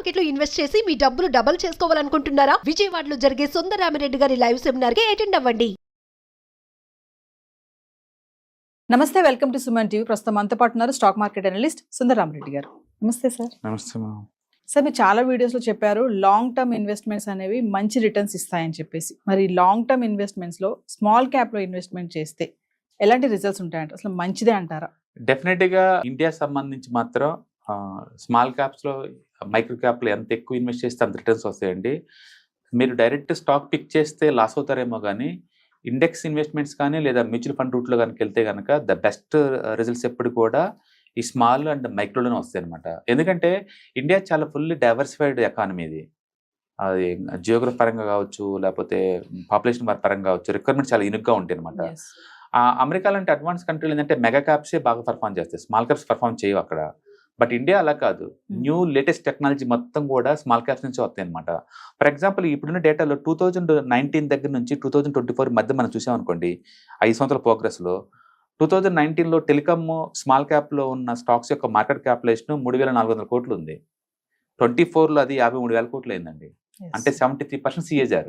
Market లో invest చేసి మీ డబ్బులు డబుల్ చేసుకోవాలనుకుంటున్నారా? విజయవాడలో జరిగే సుందరరామిరెడ్డి గారి లైవ్ సెమినార్ కి అటెండ్ అవ్వండి. నమస్తే, వెల్కమ్ టు సుమన్ టీవీ. ప్రస్తుతం మనతో పాటు ఉన్నారు స్టాక్ మార్కెట్ అనలిస్ట్ సుందరరామిరెడ్డి గారు. నమస్తే సార్. నమస్తే మ్యామ్. సార్, మీరు చాలా వీడియోస్లో చెప్పారు లాంగ్ టర్మ్ ఇన్వెస్ట్మెంట్స్ అనేవి మంచి రిటర్న్స్ ఇస్తాయని చెప్పేసి. మరి లాంగ్ టర్మ్ ఇన్వెస్ట్మెంట్స్లో స్మాల్ క్యాప్లో ఇన్వెస్ట్మెంట్ చేస్తే ఎలాంటి రిజల్ట్స్ ఉంటాయంట? అసలు మంచిదే అంటారా? డెఫినెట్గా ఇండియా సంబంధించి మాత్రం స్మాల్ క్యాప్స్లో మైక్రో క్యాప్లో ఎంత ఎక్కువ ఇన్వెస్ట్ చేస్తే అంత రిటర్న్స్ వస్తాయండి. మీరు డైరెక్ట్ స్టాక్ పిక్ చేస్తే లాస్ అవుతారేమో కానీ ఇండెక్స్ ఇన్వెస్ట్మెంట్స్ కానీ లేదా మ్యూచువల్ ఫండ్ రూట్లో కనుక వెళ్తే కనుక ద బెస్ట్ రిజల్ట్స్ ఎప్పుడు కూడా ఈ స్మాల్ అండ్ మైక్రోలోనే వస్తాయి అనమాట. ఎందుకంటే ఇండియా చాలా ఫుల్లీ డైవర్సిఫైడ్ ఎకానమీ. ఇది అది జియోగ్రఫీ పరంగా కావచ్చు, లేకపోతే పాపులేషన్ పరంగా కావచ్చు, రిక్వైర్మెంట్ చాలా యూనిక్గా ఉంటాయి అనమాట. అమెరికా లాంటి అడ్వాన్స్ కంట్రీలు ఏంటంటే మెగా క్యాప్సే బాగా పర్ఫామ్ చేస్తాయి, స్మాల్ క్యాప్స్ పర్ఫామ్ చేయవు అక్కడ. బట్ ఇండియా అలా కాదు, న్యూ లేటెస్ట్ టెక్నాలజీ మొత్తం కూడా స్మాల్ క్యాప్స్ నుంచి వస్తాయి అనమాట. ఫర్ ఎగ్జాంపుల్ ఇప్పుడున్న డేటాలో 2019 దగ్గర నుంచి 2024 మధ్య మనం చూసామనుకోండి, 5 సంవత్సరాల ప్రోగ్రెస్లో 2019లో టెలికామ్ స్మాల్ క్యాప్లో ఉన్న స్టాక్స్ యొక్క మార్కెట్ క్యాపిటలైజేషన్ 3,400 కోట్లు ఉంది. 24లో అది 53,000 కోట్లు అయిందండి. అంటే 73% CAGR.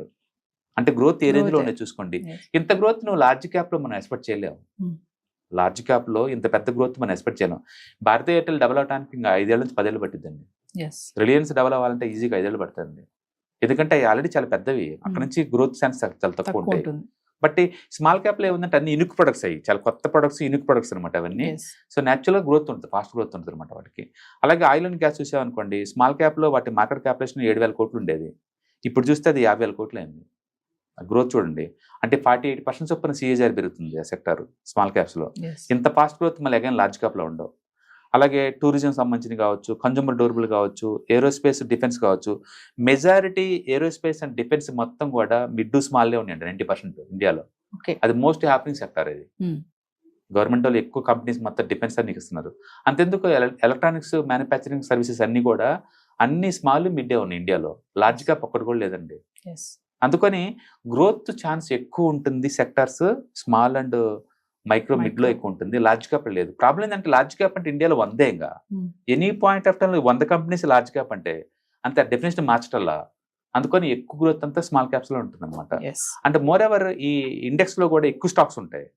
అంటే గ్రోత్ ఏ రేంజ్లో ఉండే చూసుకోండి. ఇంత గ్రోత్ నువ్వు లార్జ్ క్యాప్లో మనం ఎక్స్పెక్ట్ చేయలేము. లార్జ్ క్యాప్లో ఇంత పెద్ద గ్రోత్ మనం ఎక్స్పెక్ట్ చేయలేం. భారతీయ ఎయిర్టెల్ డెవలప్ అవడానికి ఇంకా 5 ఏళ్ళ నుంచి 10 ఏళ్ళు పట్టిద్దండి. రిలయన్స్ డెవలప్ అవ్వాలంటే ఈజీగా 5 ఏళ్ళు పడుతుంది. ఎందుకంటే అవి ఆల్రెడీ చాలా పెద్దవి, అక్కడ నుంచి గ్రోత్ ఛాన్స్ చాలా తక్కువ ఉంటాయి. బట్ స్మాల్ క్యాప్లో ఏముందంటే అన్ని యూనిక్ ప్రొడక్ట్స్ అయ్యి చాలా కొత్త ప్రొడక్ట్స్, యూనిక్ ప్రొడక్ట్స్ అనమాట అవన్నీ. సో న్యాచురల్గా గ్రోత్ ఉంటుంది, ఫాస్ట్ గ్రోత్ ఉంటుంది అనమాట వాటికి. అలాగే ఆయిల్ అండ్ గ్యాస్ చూసామనుకోండి, స్మాల్ క్యాప్లో వాటి మార్కెట్ క్యాపిటలైజేషన్ 7,000 కోట్లు ఉండేది, ఇప్పుడు చూస్తే అది 50,000 కోట్లు అయింది. గ్రోత్ చూడండి, అంటే 48% చొప్పున CAGR పెరుగుతుంది ఆ సెక్టర్ స్మాల్ క్యాప్స్లో. ఇంత ఫాస్ట్ గ్రోత్ మళ్ళీ అగైన్ లార్జ్ క్యాప్లో ఉండవు. అలాగే టూరిజం సంబంధించి కావచ్చు, కన్జ్యూమర్ డ్యూరబుల్ కావచ్చు, ఏరోస్పేస్ డిఫెన్స్ కావచ్చు, మెజారిటీ ఏరోస్పేస్ అండ్ డిఫెన్స్ మొత్తం కూడా మిడ్ స్మాల్లే ఉన్నాయండి 90% ఇండియాలో. అది మోస్ట్ హ్యాపీనింగ్ సెక్టర్. ఇది గవర్నమెంట్ వాళ్ళు ఎక్కువ కంపెనీస్ మొత్తం డిఫెన్స్ అన్ని ఇస్తున్నారు. అంతెందుకు ఎలక్ట్రానిక్స్ మ్యానుఫ్యాక్చరింగ్ సర్వీసెస్ అన్ని కూడా అన్ని స్మాల్ మిడ్డే ఉన్నాయి ఇండియాలో, లార్జ్ క్యాప్ ఒక్కటి కూడా లేదండి. అందుకని గ్రోత్ ఛాన్స్ ఎక్కువ ఉంటుంది సెక్టార్స్ స్మాల్ అండ్ మైక్రో మిడ్లో ఎక్కువ ఉంటుంది, లార్జ్ క్యాప్ లేదు. ప్రాబ్లం ఏంటంటే లార్జ్ క్యాప్ అంటే ఇండియాలో 100 ఇంకా ఎనీ పాయింట్ ఆఫ్ టైంలో 100 కంపెనీస్ లార్జ్ క్యాప్ అంటే అంత డెఫినేషన్ మార్చటల్లా. అందుకని ఎక్కువ గ్రోత్ అంతా స్మాల్ క్యాప్స్లో ఉంటుంది అనమాట. అంటే మోర్ ఎవర్ ఈ ఇండెక్స్లో కూడా ఎక్కువ స్టాక్స్ ఉంటాయి.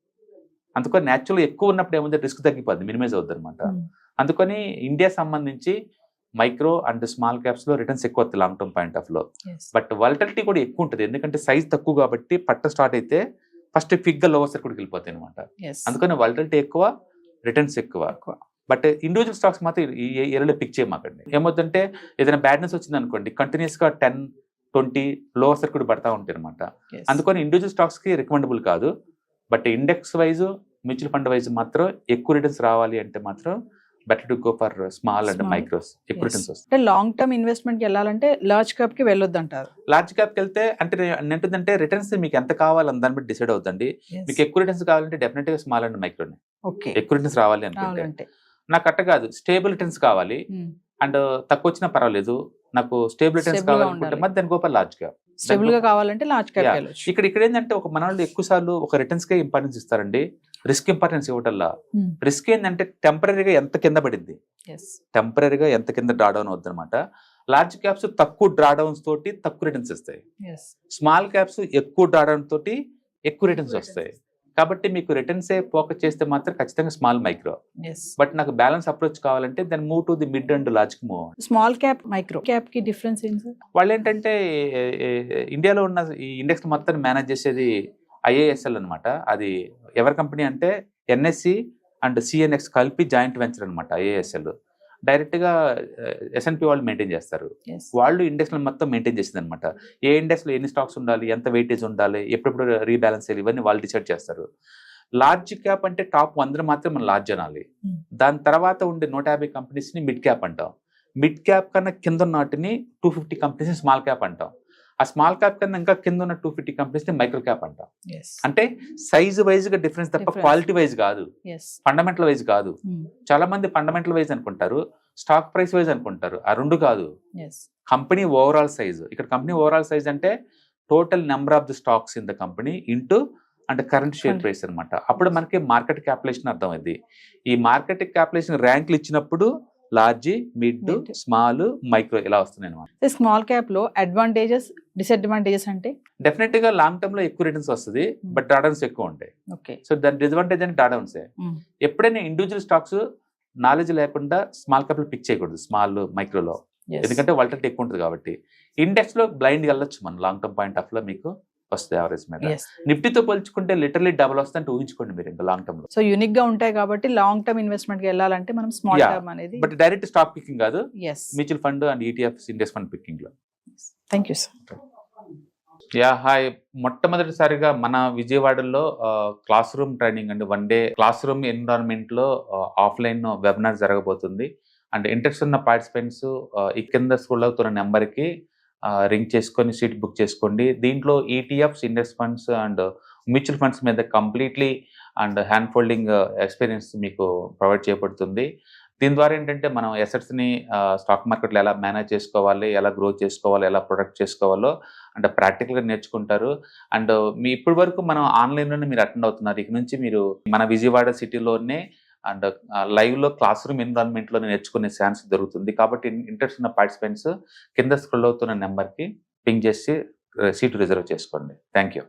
అందుకని న్యాచురల్గా ఎక్కువ ఉన్నప్పుడు ఏముంది, రిస్క్ తగ్గిపోద్ది, మినిమైజ్ అవుద్ది అనమాట. అందుకని ఇండియా సంబంధించి మైక్రో అండ్ స్మాల్ క్యాప్స్ లో రిటర్న్స్ ఎక్కువ వస్తాయి లాంగ్ టర్మ్ పాయింట్ ఆఫ్ లో. బట్ వాలటిలిటీ కూడా ఎక్కువ ఉంటుంది, ఎందుకంటే సైజ్ తక్కువ కాబట్టి పట్ట స్టార్ట్ అయితే ఫస్ట్ క్విక్ గా లోవర్ సర్క్యూట్కి వెళ్ళిపోతాయి అనమాట. అందుకని వాలటిలిటీ ఎక్కువ, రిటర్న్స్ ఎక్కువ. బట్ ఇండివిజువల్ స్టాక్స్ మాత్రం ఈ ఏరియాలో పిక్ చేయమాకండి. ఏమవుతుందంటే ఏదైనా బ్యాడ్నెస్ వచ్చింది అనుకోండి, కంటిన్యూస్ గా 10-20 లోవర్ సర్క్యూట్ పడతా ఉంటాయి అనమాట. అందుకని ఇండివిజువల్ స్టాక్స్ కి రికమెండబుల్ కాదు. But index wise, mutual fund wise మాత్రం ఎక్కువ రిటర్న్స్ రావాలి అంటే మాత్రం better to go for small and micros, ఎక్కువ రిటర్న్స్ వస్తాయి. లాంగ్ టర్మ్ ఇన్వెస్ట్మెంట్ కి వెళ్ళాలంటే లార్జ్ క్యాప్ కి వెళ్ళొద్దు అంటారు. లార్జ్ క్యాప్ కి వెళ్తే అంటే ఏంటంటే రిటర్న్స్ మీకు ఎంత కావాలని దాన్ని బట్టి డిసైడ్ అవుతుంది. మీకు ఎక్కువ రిటర్న్స్ కావాలంటే డెఫినెట్ గా స్మాల్ అండ్ మైక్రోనే. ఎక్కువ రిటర్న్స్ రావాలి అనుకుంటే నాకు అట్ట కాదు, స్టేబుల్ రిటర్న్స్ కావాలి అండ్ తక్కువ వచ్చినా పర్వాలేదు, నాకు స్టేబుల్ రిటర్న్స్ కావాలనుకుంటే మరి దాని గోపర్ లార్జ్ క్యాప్. స్టేబుల్ గా కావాలంటే లార్జ్ క్యాప్. ఇక్కడ ఏంటంటే ఒక మన వాళ్ళు ఎక్కువ సార్లు ఒక రిటర్న్స్ కే ఇంపార్టెన్స్ ఇస్తారండి, రిస్క్ ఇంపార్టెన్స్ ఇవ్వటల్లా. రిస్క్ ఏంటంటే టెంపరీగా ఎంత కింద పడింది, టెంపరీగా ఎంత కింద డ్రా డౌన్ అవుతుంది అనమాట. లార్జ్ క్యాప్స్ తక్కువ డ్రా డౌన్స్ తోటి తక్కువ రిటర్న్స్ ఇస్తాయి, స్మాల్ క్యాప్స్ ఎక్కువ డ్రా డౌన్ తోటి ఎక్కువ రిటర్న్స్ వస్తాయి. కాబట్టి మీకు రిటర్న్సే ఫోకస్ చేస్తే మాత్రం ఖచ్చితంగా స్మాల్ మైక్రో. బట్ నాకు బ్యాలెన్స్ అప్రోచ్ కావాలంటే దాన్ని move to the mid and large కి move. Small cap micro cap కి డిఫరెన్స్ ఏంటి? వాళ్ళు ఏంటంటే ఇండియాలో ఉన్న ఈ ఇండెక్స్ మొత్తం మేనేజ్ చేసేది IISL అనమాట. అది ఎవరి కంపెనీ అంటే NSE అండ్ CNX కలిపి జాయింట్ వెంచర్ అనమాట IISL. డైరెక్ట్గా S&P వాళ్ళు మెయింటైన్ చేస్తారు. వాళ్ళు ఇండెక్స్లో మొత్తం మెయింటైన్ చేసింది అనమాట. ఏ ఇండెక్స్లో ఎన్ని స్టాక్స్ ఉండాలి, ఎంత వెయిటేజ్ ఉండాలి, ఎప్పుడెప్పుడు రీబ్యాలెన్స్ చేయాలి, ఇవన్నీ వాళ్ళు డిసైడ్ చేస్తారు. లార్జ్ క్యాప్ అంటే టాప్ 100 మాత్రం మనం లార్జ్ అనాలి. దాని తర్వాత ఉండే 150 కంపెనీస్ని మిడ్ క్యాప్ అంటాం. మిడ్ క్యాప్ కన్నా కింద ఉన్న వాటిని 250 కంపెనీస్ని స్మాల్ క్యాప్ అంటాం. ఆ స్మాల్ క్యాప్ కన్నా ఇంకా కింద ఉన్న 250 కంపెనీస్ని మైక్రో క్యాప్ అంటాం. అంటే సైజ్ వైజ్ గా డిఫరెన్స్ తప్ప క్వాలిటీ వైజ్ కాదు, ఫండమెంటల్ వైజ్ కాదు. చాలా మంది ఫండమెంటల్ వైజ్ అనుకుంటారు, స్టాక్ ప్రైస్ వైజ్ అనుకుంటారు. ఆ రెండు కాదు, కంపెనీ ఓవరాల్ సైజ్. ఇక్కడ కంపెనీ ఓవరాల్ సైజ్ అంటే total number of the stocks in the company into అంటే కరెంట్ షేర్ ప్రైస్ అనమాట. అప్పుడు మనకి మార్కెట్ క్యాపిటలైజేషన్ అర్థమైంది. ఈ మార్కెట్ క్యాపిటలైజేషన్ ర్యాంకులు ఇచ్చినప్పుడు large, mid, Mid. Small, micro ఇలా వస్తున్నాయి అనమాట. స్మాల్ క్యాప్ లో అడ్వాంటేజెస్, డిసడ్వాంటేజెస్ అంటే డెఫినెట్ గా లాంగ్ టర్మ్ లో ఎక్కువ రిటర్న్స్ వస్తుంది, బట్ డ్రాడౌన్స్ ఎక్కువ ఉంటాయి. ఓకే. సో దాని డిసడ్వాంటేజ్ అంటే డ్రాడౌన్సే. ఎప్పుడైనా ఇండివిజువల్ స్టాక్స్ నాలెడ్జ్ లేకుండా స్మాల్ క్యాప్ లో పిక్ చేయకూడదు, స్మాల్ మైక్రోలో, ఎందుకంటే వాల్టిలిటీ ఎక్కువ ఉంటుంది కాబట్టి. ఇండెక్స్ లో బ్లైండ్ వెళ్ళొచ్చు మనం, లాంగ్ టర్మ్ పాయింట్ ఆఫ్ లో మీకు వస్తుంది యావరేజ్ మీద. నిఫ్టీతో పోల్చుకుంటే లిటరలీ డబుల్ వస్తుందంటే ఊహించుకోండి మీరు ఇంకా లాంగ్ టర్మ్ లో. సో యూనిక్ గా ఉంటాయి కాబట్టి లాంగ్ టర్మ్ ఇన్వెస్ట్మెంట్ కి వెళ్ళాలంటే మనం స్మాల్ Yeah. టర్మ్ అనేది. బట్ డైరెక్ట్ స్టాక్ పికింగ్ కాదు, yes, mutual fund and ETFs index fund picking లో. Thank you sir. హాయ్. మొట్టమొదటిసారిగా మన విజయవాడలో క్లాస్ రూమ్ ట్రైనింగ్ అండి, 1 డే క్లాస్ రూమ్ ఎన్విరాన్మెంట్ లో ఆఫ్లైన్ వెబినార్ జరగబోతుంది. అండ్ ఇంట్రెస్ట్ ఉన్న పార్టిసిపెంట్స్ ఈ కింద స్క్రోల్ అవుతున్న నెంబర్కి రింగ్ చేసుకొని సీట్ బుక్ చేసుకోండి. దీంట్లో ETFs, index funds and mutual funds మీద completely and hand holding experience మీకు ప్రొవైడ్ చేయబడుతుంది. దీని ద్వారా ఏంటంటే మనం ఎసెట్స్ని స్టాక్ మార్కెట్లో ఎలా మేనేజ్ చేసుకోవాలి, ఎలా గ్రో చేసుకోవాలి, ఎలా ప్రొడక్ట్ చేసుకోవాలో అంటే ప్రాక్టికల్గా నేర్చుకుంటారు. అండ్ మీ ఇప్పటి వరకు మనం ఆన్లైన్లోనే మీరు అటెండ్ అవుతున్నారు. ఇక నుంచి మీరు మన విజయవాడ సిటీలోనే అండ్ లైవ్లో క్లాస్ రూమ్ ఎన్విరాన్మెంట్లో నేర్చుకునే ఛాన్స్ దొరుకుతుంది. కాబట్టి ఇంట్రెస్ట్ ఉన్న పార్టిసిపెంట్స్ కింద స్క్రోల్ అవుతున్న నెంబర్కి పింగ్ చేసి సీటు రిజర్వ్ చేసుకోండి. Thank you.